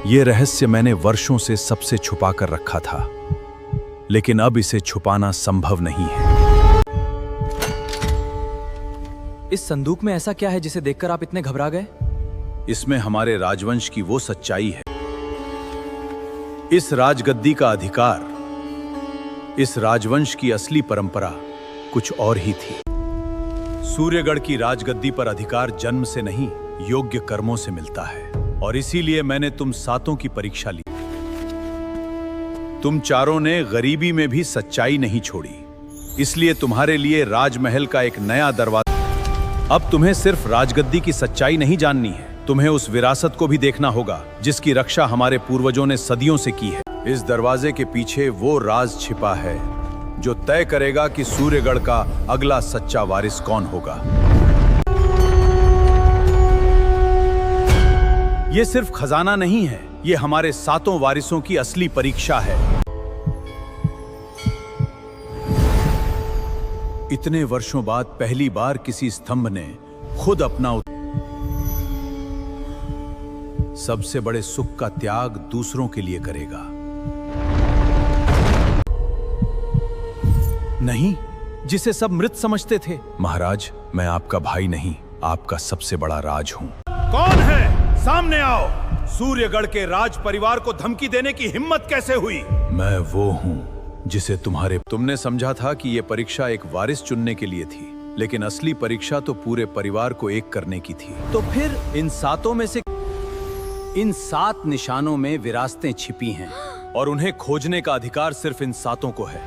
ये रहस्य मैंने वर्षों से सबसे छुपा कर रखा था, लेकिन अब इसे छुपाना संभव नहीं है। इस संदूक में ऐसा क्या है जिसे देखकर आप इतने घबरा गए? इसमें हमारे राजवंश की वो सच्चाई है। इस राजगद्दी का अधिकार, इस राजवंश की असली परंपरा कुछ और ही थी। सूर्यगढ़ की राजगद्दी पर अधिकार जन्म से नहीं, योग्य कर्मों से मिलता है। और इसीलिए मैंने तुम सातों की परीक्षा ली। तुम चारों ने गरीबी में भी सच्चाई नहीं छोड़ी, इसलिए तुम्हारे लिए राजमहल का एक नया दरवाजा। अब तुम्हें सिर्फ राजगद्दी की सच्चाई नहीं जाननी है, तुम्हें उस विरासत को भी देखना होगा जिसकी रक्षा हमारे पूर्वजों ने सदियों से की है। इस दरवाजे के पीछे वो राज छिपा है जो तय करेगा कि सूर्यगढ़ का अगला सच्चा वारिस कौन होगा। ये सिर्फ खजाना नहीं है, ये हमारे सातों वारिसों की असली परीक्षा है। इतने वर्षों बाद पहली बार किसी स्तंभ ने खुद अपना सबसे बड़े सुख का त्याग दूसरों के लिए करेगा। नहीं, जिसे सब मृत समझते थे। महाराज, मैं आपका भाई नहीं, आपका सबसे बड़ा राज हूं। कौन है? सामने आओ। सूर्यगढ़ के राज परिवार को धमकी देने की हिम्मत कैसे हुई? मैं वो हूं जिसे तुमने समझा था कि यह परीक्षा एक वारिस चुनने के लिए थी, लेकिन असली परीक्षा तो पूरे परिवार को एक करने की थी। तो फिर इन सातों में से इन 7 निशानों में विरासतें छिपी हैं और उन्हें खोजने का अधिकार सिर्फ इन सातों को है।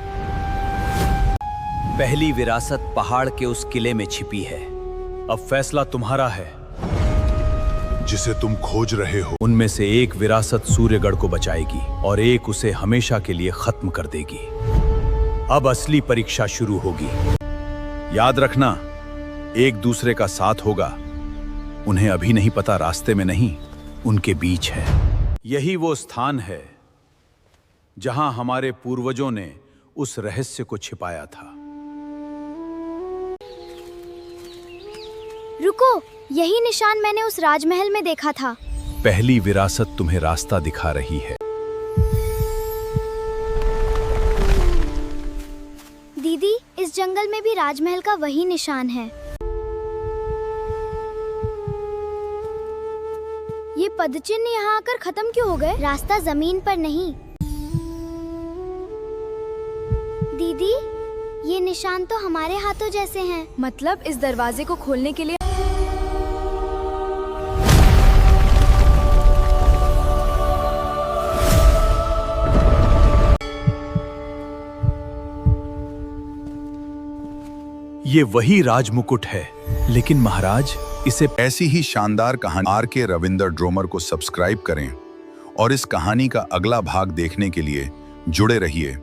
पहली विरासत पहाड़ के उस किले में छिपी है। अब फैसला तुम्हारा है। जिसे तुम खोज रहे हो, उनमें से एक विरासत सूर्यगढ़ को बचाएगी और एक उसे हमेशा के लिए खत्म कर देगी। अब असली परीक्षा शुरू होगी। याद रखना, एक दूसरे का साथ होगा। उन्हें अभी नहीं पता, रास्ते में नहीं, उनके बीच है। यही वो स्थान है जहां हमारे पूर्वजों ने उस रहस्य को छिपाया था। रुको, यही निशान मैंने उस राजमहल में देखा था। पहली विरासत तुम्हें रास्ता दिखा रही है। दीदी, इस जंगल में भी राजमहल का वही निशान है। ये पदचिन्ह यहाँ आकर खत्म क्यों हो गए? रास्ता जमीन पर नहीं। दीदी, ये निशान तो हमारे हाथों जैसे हैं। मतलब इस दरवाजे को खोलने के लिए ये वही राजमुकुट है, लेकिन महाराज, इसे ऐसी ही शानदार कहानी RK रविंदर ड्रोमर को सब्सक्राइब करें और इस कहानी का अगला भाग देखने के लिए जुड़े रहिए।